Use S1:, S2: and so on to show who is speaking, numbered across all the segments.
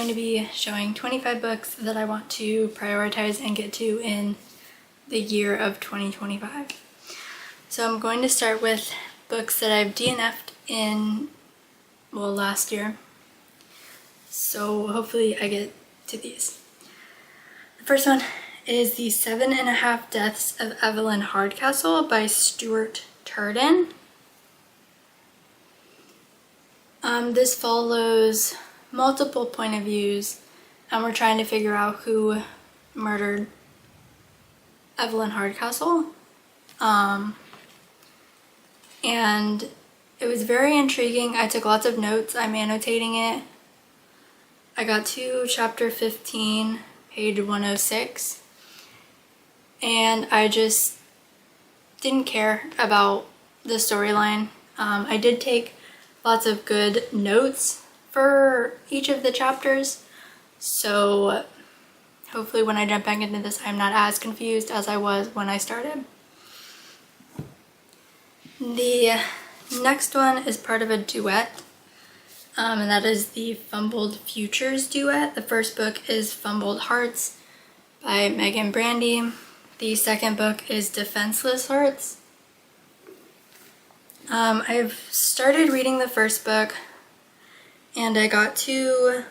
S1: going to be showing 25 books that I want to prioritize and get to in the year of 2025. So I'm going to start with books that I've DNF'd in, well, last year. So hopefully I get to these. The first one is The 7.5 Deaths of Evelyn Hardcastle by Stuart Turton. This follows multiple point of views, and we're trying to figure out who murdered Evelyn Hardcastle. And it was very intriguing. I took lots of notes. I'm annotating it. I got to chapter 15, page 106, and I just didn't care about the storyline. I did take lots of good notes for each of the chapters, so hopefully when I jump back into this I'm not as confused as I was when I started. The next one is part of a duet, and that is the Fumbled Futures duet. The first book is Fumbled Hearts by Megan Brandy. The second book is Defenseless Hearts. I've started reading the first book and I got to,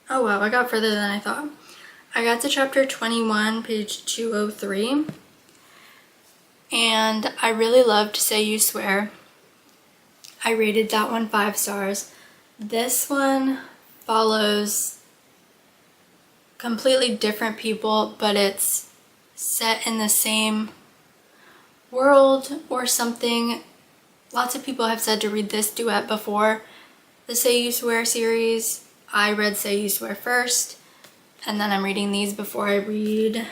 S1: oh wow, I got further than I thought. I got to chapter 21, page 203, and I really loved Say You Swear. I rated that one 5 stars. This one follows completely different people, but it's set in the same world or something. Lots of people have said to read this duet before the Say You Swear series. I read Say You Swear first, and then I'm reading these before I read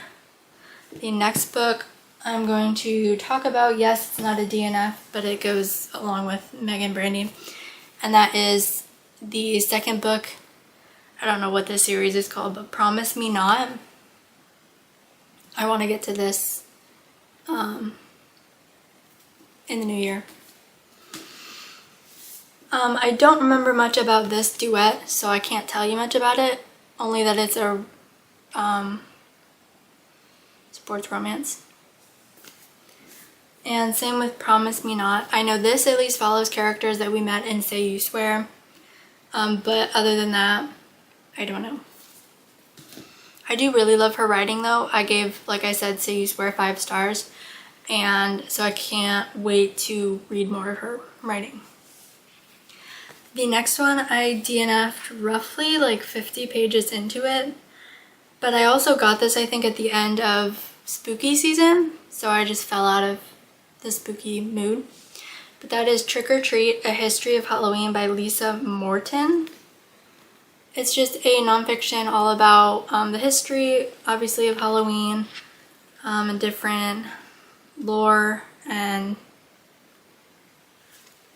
S1: the next book I'm going to talk about. Yes, it's not a DNF, but it goes along with Megan Brandy, and that is the second book. I don't know what this series is called, but Promise Me Not. I want to get to this in the new year. I don't remember much about this duet, so I can't tell you much about it, only that it's a sports romance. And same with Promise Me Not. I know this at least follows characters that we met in Say You Swear, but other than that, I don't know. I do really love her writing though. I gave, like I said, Say You Swear 5 stars, and so I can't wait to read more of her writing. The next one I DNF'd roughly like 50 pages into it, but I also got this I think at the end of spooky season, so I just fell out of the spooky mood. But that is Trick or Treat, A History of Halloween by Lisa Morton. It's just a nonfiction all about the history, obviously, of Halloween, and different lore and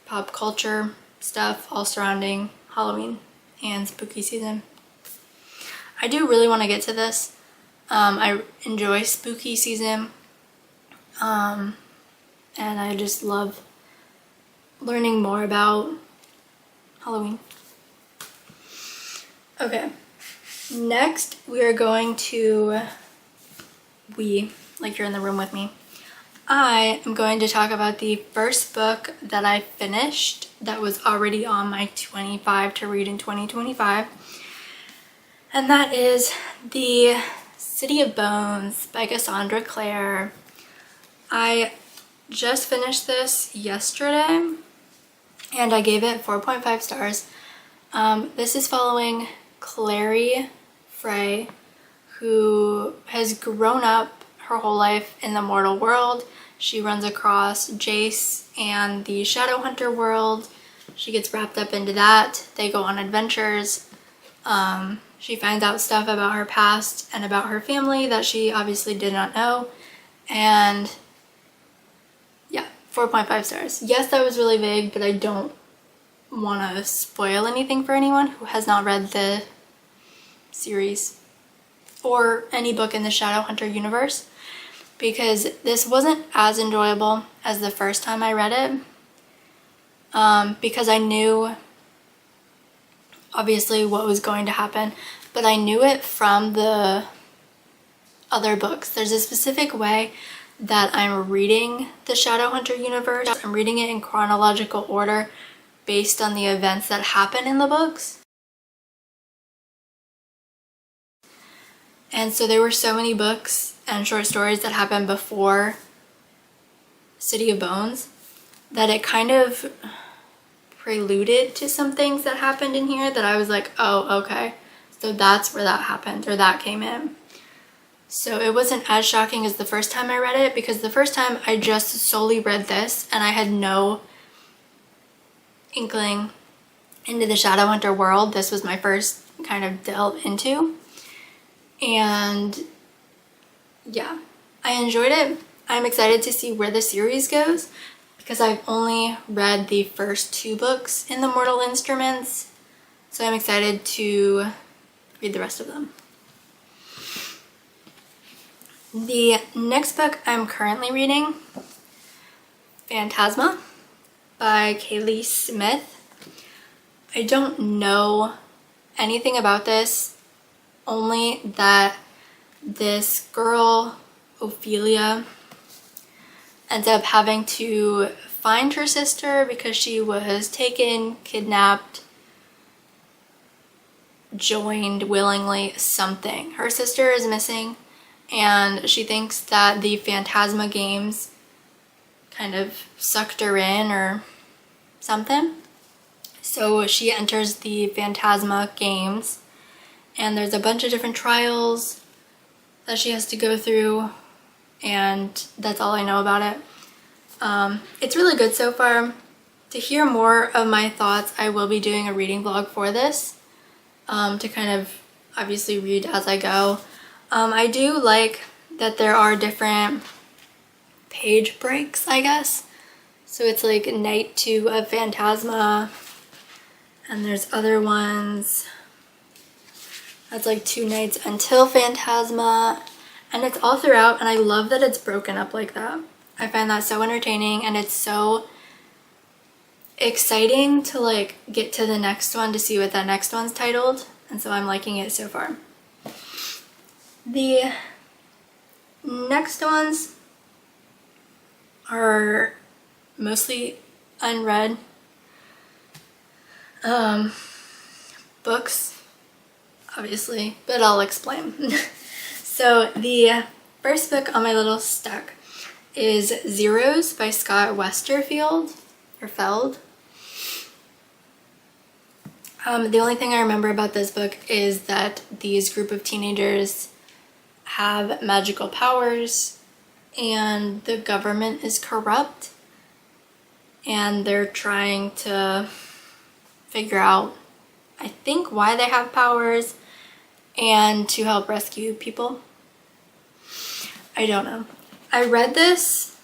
S1: pop culture stuff all surrounding Halloween and spooky season. I do really want to get to this. I enjoy spooky season, and I just love learning more about Halloween. Okay, next we are going to, like you're in the room with me, I am going to talk about the first book that I finished that was already on my 25 to read in 2025, and that is The City of Bones by Cassandra Clare. I just finished this yesterday and I gave it 4.5 stars. This is following Clary Frey, who has grown up her whole life in the mortal world. She runs across Jace and the Shadowhunter world. She gets wrapped up into that. They go on adventures. She finds out stuff about her past and about her family that she obviously did not know. And yeah, 4.5 stars. Yes, that was really vague, but I don't want to spoil anything for anyone who has not read the series or any book in the Shadowhunter universe, because this wasn't as enjoyable as the first time I read it, because I knew obviously what was going to happen, but I knew it from the other books. There's a specific way that I'm reading the Shadowhunter universe. I'm reading it in chronological order based on the events that happen in the books. And so there were so many books and short stories that happened before City of Bones that it kind of preluded to some things that happened in here that I was like, oh, okay. So that's where that happened, or that came in. So it wasn't as shocking as the first time I read it, because the first time I just solely read this and I had no inkling into the Shadowhunter world. This was my first kind of delve into. And yeah, I enjoyed it. I'm excited to see where the series goes because I've only read the first 2 books in the Mortal Instruments. So I'm excited to read the rest of them. The next book I'm currently reading, Phantasma by Kaylee Smith. I don't know anything about this, only that this girl, Ophelia, ends up having to find her sister because she was taken, kidnapped, joined willingly, something. Her sister is missing, and she thinks that the Phantasma games kind of sucked her in or something. So she enters the Phantasma games, and there's a bunch of different trials that she has to go through, and that's all I know about it. It's really good so far. To hear more of my thoughts, I will be doing a reading vlog for this, to kind of obviously read as I go. I do like that there are different page breaks, I guess. So it's like Night 2 of Phantasma, and there's other ones that's like 2 nights until Phantasma, and it's all throughout, and I love that it's broken up like that. I find that so entertaining, and it's so exciting to like get to the next one to see what that next one's titled, and so I'm liking it so far. The next ones are mostly unread books, obviously, but I'll explain. So the first book on my little stack is Zeros by Scott Westerfield, or Feld. The only thing I remember about this book is that these group of teenagers have magical powers and the government is corrupt, and they're trying to figure out, I think, why they have powers and to help rescue people. I don't know. I read this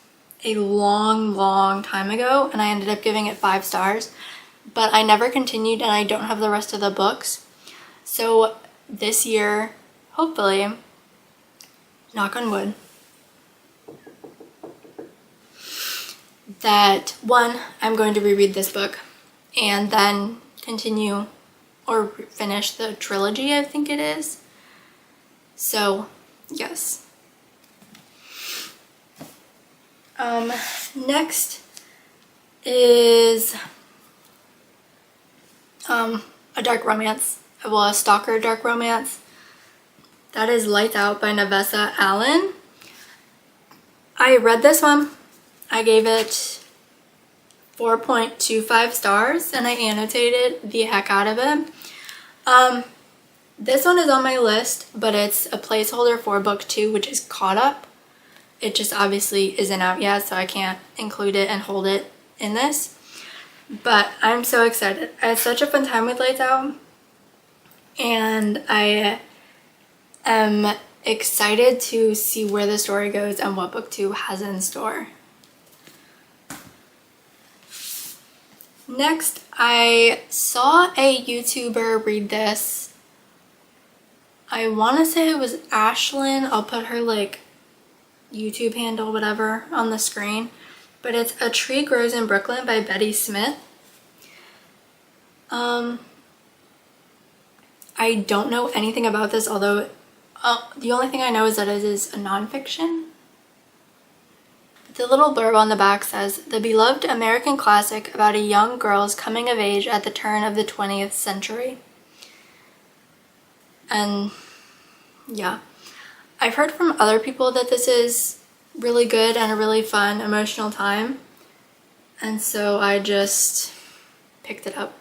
S1: a long time ago and I ended up giving it 5 stars, but I never continued and I don't have the rest of the books. So this year, hopefully, knock on wood, that one, I'm going to reread this book and then continue or finish the trilogy, I think it is. So yes. Next is a dark romance, well, a stalker dark romance. That is Lights Out by Navessa Allen. I read this one. I gave it 4.25 stars and I annotated the heck out of it. This one is on my list, but it's a placeholder for book 2, which is Caught Up. It just obviously isn't out yet, so I can't include it and hold it in this. But I'm so excited. I had such a fun time with Lights Out, and I am excited to see where the story goes and what book 2 has in store. Next, I saw a YouTuber read this. I want to say it was Ashlynn. I'll put her like YouTube handle, whatever, on the screen. But it's A Tree Grows in Brooklyn by Betty Smith. I don't know anything about this, although the only thing I know is that it is a nonfiction. The little blurb on the back says, "The beloved American classic about a young girl's coming of age at the turn of the 20th century." And yeah, I've heard from other people that this is really good and a really fun, emotional time. And so I just picked it up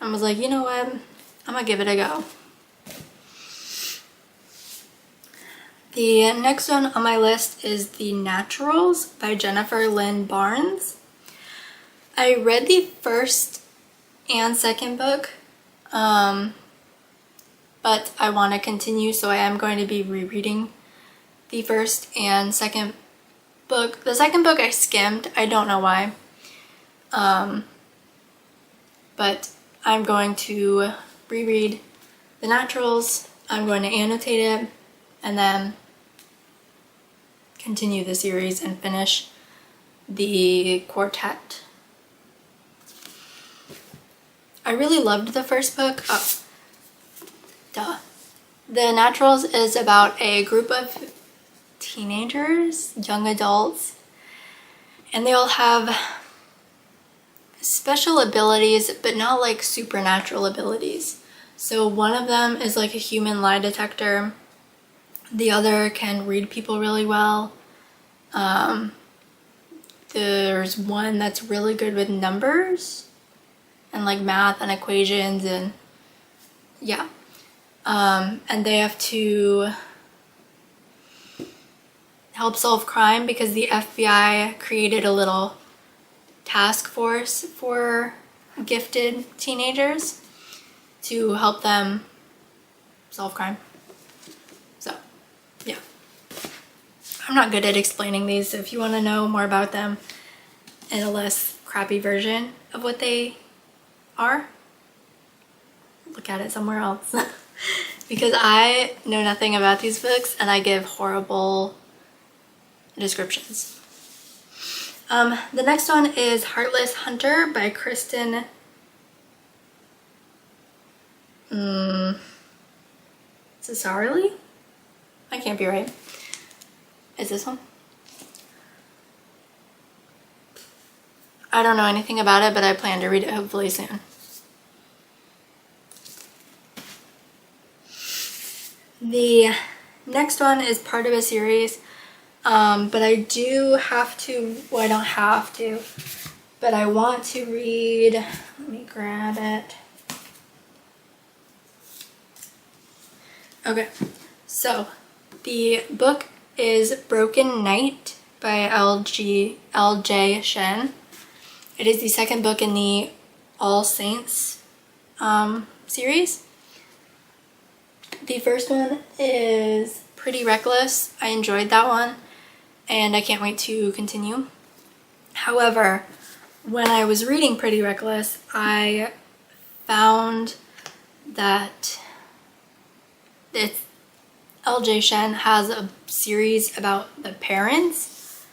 S1: and was like, you know what? I'm gonna give it a go. The next one on my list is The Naturals by Jennifer Lynn Barnes. I read the first and second book, but I want to continue, so I am going to be rereading the first and second book. The second book I skimmed, I don't know why, but I'm going to reread The Naturals, I'm going to annotate it, and then continue the series and finish the quartet. I really loved the first book. The Naturals is about a group of teenagers, young adults, and they all have special abilities, but not like supernatural abilities. So one of them is like a human lie detector. The other can read people really well. There's one that's really good with numbers and like math and equations, and yeah. And they have to help solve crime because the FBI created a little task force for gifted teenagers to help them solve crime. So, yeah. I'm not good at explaining these, so if you want to know more about them in a less crappy version of what they are, look at it somewhere else. Because I know nothing about these books and I give horrible descriptions. The next one is Heartless Hunter by Kristen Cesarelli? I can't be right. Is this one? I don't know anything about it, but I plan to read it hopefully soon. The next one is part of a series, but I do have to, well, I don't have to, but I want to read, let me grab it. Okay, so the book is Broken Night by L.J. Shen. It is the second book in the All Saints series. The first one is Pretty Reckless. I enjoyed that one and I can't wait to continue. However, when I was reading Pretty Reckless, I found that L.J. Shen has a series about the parents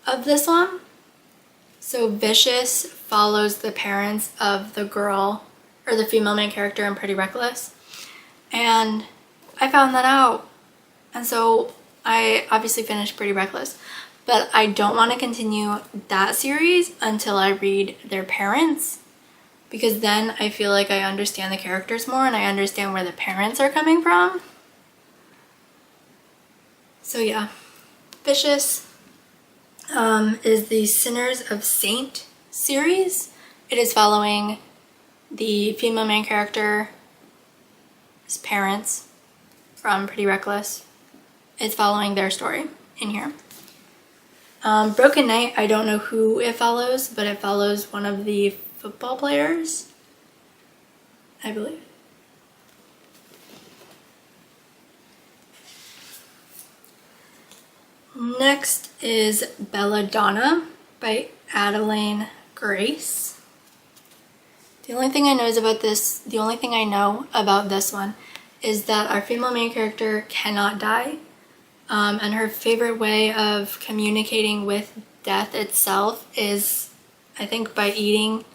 S1: of this one. So Vicious follows the parents of the girl, or the female main character in Pretty Reckless. And I found that out. And so I obviously finished Pretty Reckless. But I don't want to continue that series until I read their parents. Because then I feel like I understand the characters more and I understand where the parents are coming from. So yeah, Vicious is the Sinners of Saint series. It is following the female main character's parents from Pretty Reckless. It's following their story in here. Broken Night, I don't know who it follows, but it follows one of the football players, I believe. Next is Belladonna by Adeline Grace. The only thing I know about this one is that our female main character cannot die, and her favorite way of communicating with death itself is, I think, by eating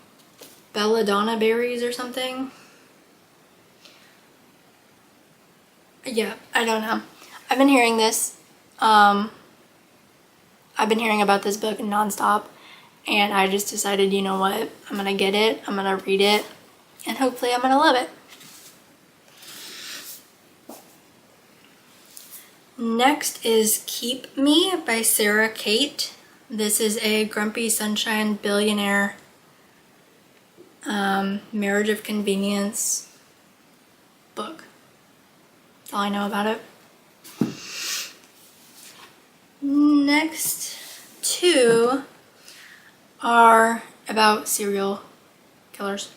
S1: belladonna berries or something. Yeah, I don't know. I've been hearing this. I've been hearing about this book nonstop, and I just decided, you know what? I'm gonna get it, I'm gonna read it, and hopefully I'm gonna love it. Next is Keep Me by Sarah Kate. This is a grumpy sunshine billionaire marriage of convenience book. That's all I know about it. Next two are about serial killers.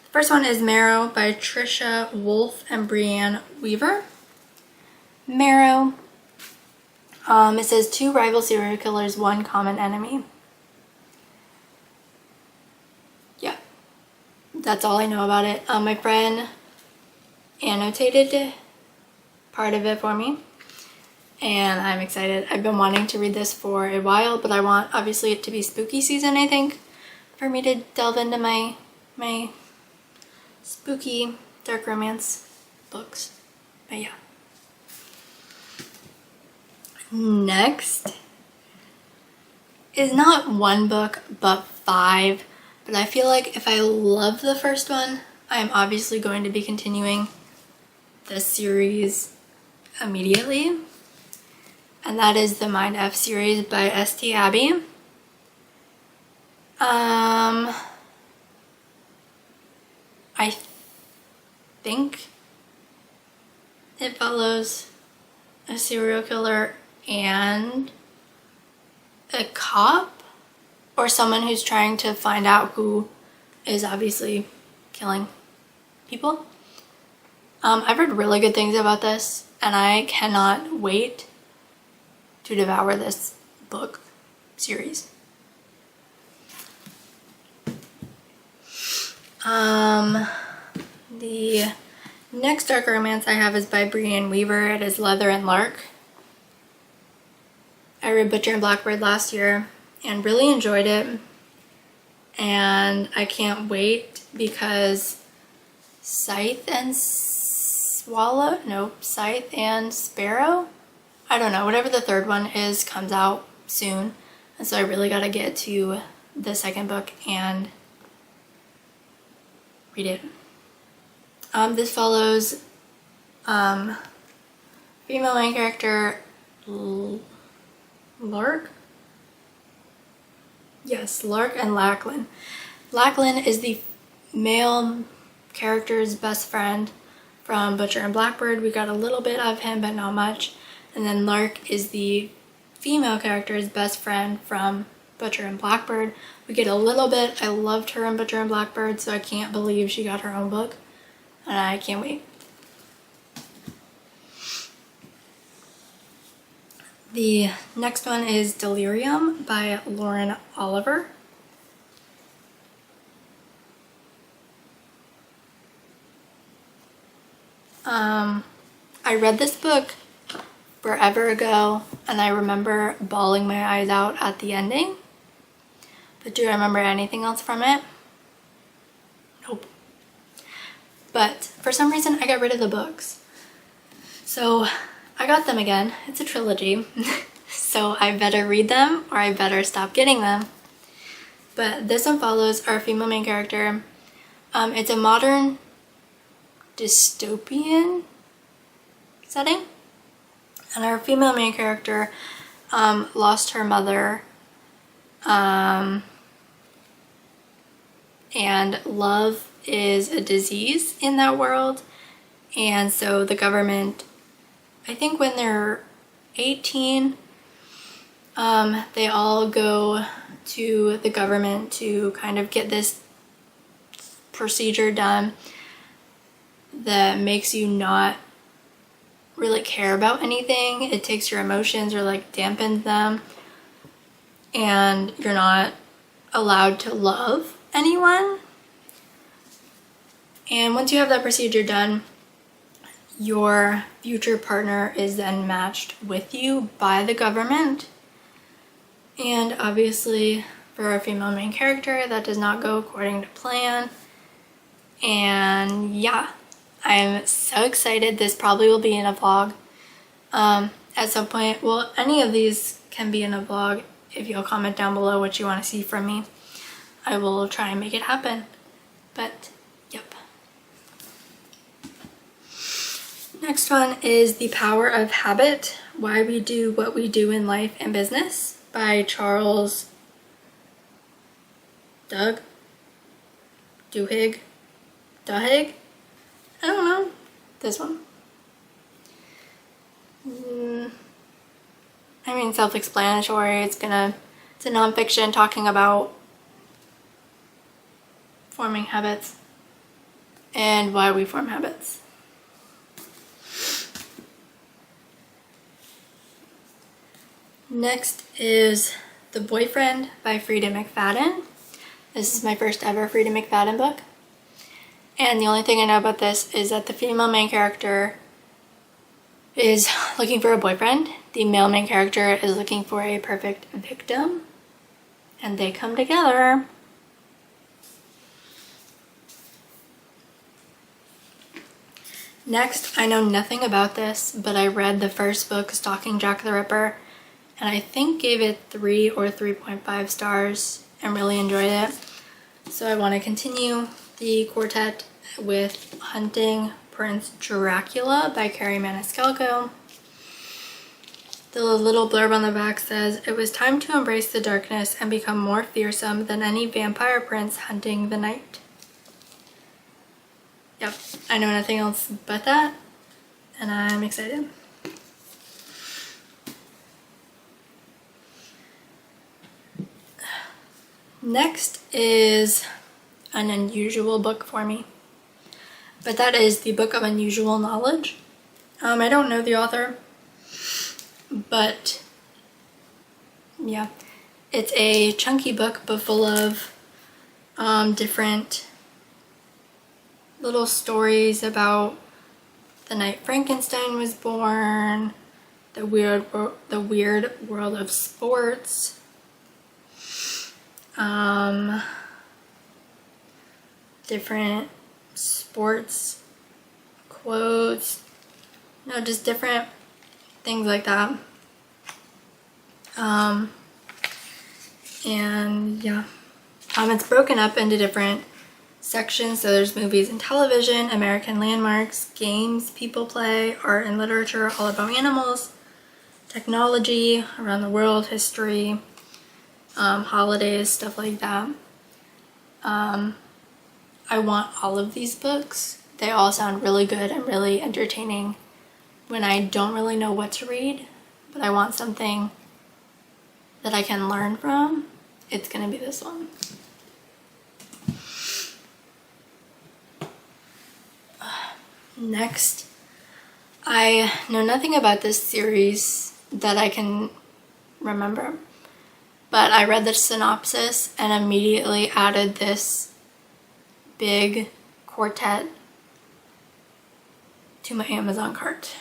S1: The first one is Marrow by Trisha Wolfe and Brianne Weaver. Marrow. It says 2 rival serial killers, 1 common enemy. Yeah, that's all I know about it. My friend annotated part of it for me, and I'm excited. I've been wanting to read this for a while, but I want obviously it to be spooky season, I think, for me to delve into my spooky dark romance books. But yeah. Next is not 1 book, but 5. But I feel like if I love the first one, I am obviously going to be continuing the series immediately. And that is the Mind F series by St. Abbey. I think it follows a serial killer and a cop, or someone who's trying to find out who is obviously killing people. I've heard really good things about this, and I cannot wait to devour this book series. The next dark romance I have is by Brianne Weaver. It is Leather and Lark. I read Butcher and Blackbird last year and really enjoyed it, and I can't wait because Scythe and Sparrow, I don't know, whatever the third one is comes out soon, and so I really gotta get to the second book and read it. This follows female main character Lark? Yes, Lark and Lachlan. Lachlan is the male character's best friend from Butcher and Blackbird. We got a little bit of him, but not much. And then Lark is the female character's best friend from Butcher and Blackbird. We get a little bit. I loved her in Butcher and Blackbird, so I can't believe she got her own book. And I can't wait. The next one is Delirium by Lauren Oliver. I read this book forever ago, and I remember bawling my eyes out at the ending. But do I remember anything else from it? Nope. But for some reason, I got rid of the books. So I got them again. It's a trilogy. So I better read them or I better stop getting them. But this one follows our female main character. It's a modern dystopian setting. And our female main character lost her mother. And love is a disease in that world. And so the government, I think when they're 18, they all go to the government to kind of get this procedure done that makes you not really care about anything. It takes your emotions or like dampens them, and you're not allowed to love anyone. And once you have that procedure done, your future partner is then matched with you by the government. And obviously for our female main character, that does not go according to plan. And yeah, I'm so excited. This probably will be in a vlog at some point. Well, any of these can be in a vlog if you'll comment down below what you want to see from me. I will try and make it happen. But, yep. Next one is The Power of Habit, Why We Do What We Do in Life and Business by Charles Duhigg. I don't know. This one. I mean, self-explanatory. It's a nonfiction talking about forming habits and why we form habits. Next is The Boyfriend by Frida McFadden. This is my first ever Frida McFadden book. And the only thing I know about this is that the female main character is looking for a boyfriend. The male main character is looking for a perfect victim. And they come together. Next, I know nothing about this, but I read the first book, Stalking Jack the Ripper, and I think gave it 3 or 3.5 stars and really enjoyed it. So I want to continue the quartet with Hunting Prince Dracula by Carrie Maniscalco. The little blurb on the back says, "It was time to embrace the darkness and become more fearsome than any vampire prince hunting the night." Yep, I know nothing else but that, and I'm excited. Next is an unusual book for me, but that is The Book of Unusual Knowledge. I don't know the author, but yeah, it's a chunky book but full of different little stories about the night Frankenstein was born, the weird world of sports, different sports quotes, just different things like that. And yeah, it's broken up into different sections. So there's movies and television, American landmarks, games people play, art and literature, all about animals, technology, around the world, history, holidays, stuff like that. I want all of these books. They all sound really good and really entertaining when I don't really know what to read, but I want something that I can learn from. It's gonna be this one. Next, I know nothing about this series that I can remember, but I read the synopsis and immediately added this big quartet to my Amazon cart.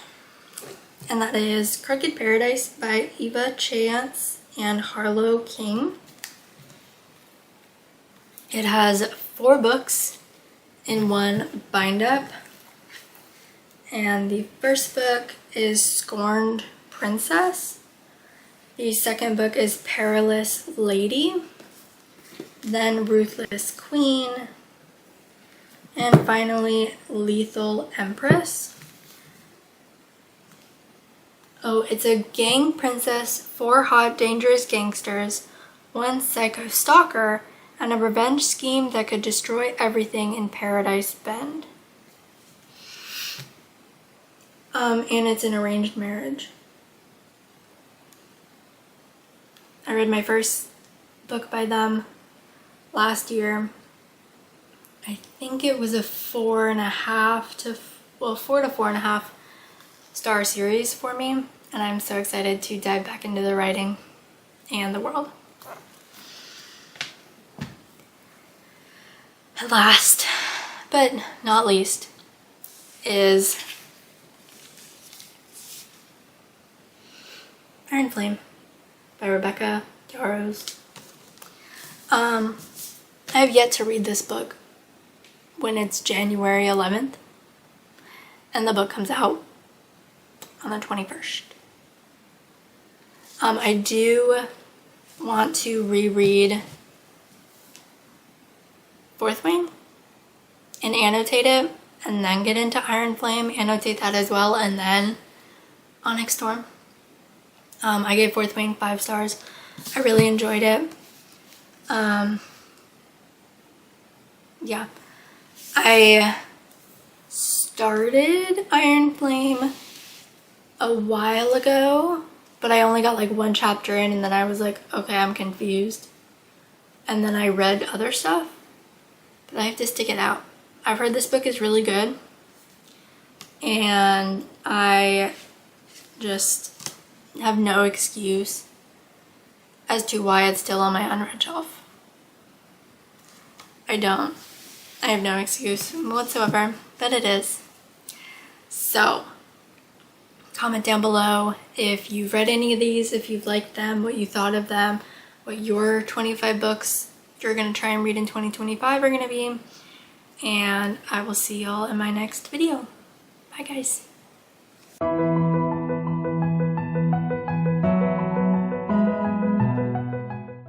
S1: And that is Crooked Paradise by Eva Chance and Harlow King. It has 4 books in one bind-up. And the first book is Scorned Princess. The second book is Perilous Lady. Then Ruthless Queen. And finally, Lethal Empress. Oh, it's a gang princess, 4 hot, dangerous gangsters, 1 psycho stalker, and a revenge scheme that could destroy everything in Paradise Bend. And it's an arranged marriage. I read my first book by them last year. I think it was a 4 to 4.5 star series for me, and I'm so excited to dive back into the writing and the world. Last but not least is Iron Flame by Rebecca Yarros. I have yet to read this book when it's January 11th. and the book comes out on the 21st. I do want to reread Fourth Wing and annotate it, and then get into Iron Flame, annotate that as well, and then Onyx Storm. I gave Fourth Wing 5 stars. I really enjoyed it. Yeah. I started Iron Flame a while ago, but I only got like 1 chapter in, and then I was like, okay, I'm confused. And then I read other stuff, but I have to stick it out. I've heard this book is really good, and I just have no excuse as to why it's still on my unread shelf. I don't. I have no excuse whatsoever, but it is. So, comment down below if you've read any of these, if you've liked them, what you thought of them, what your 25 books you're going to try and read in 2025 are going to be. And I will see y'all in my next video. Bye guys.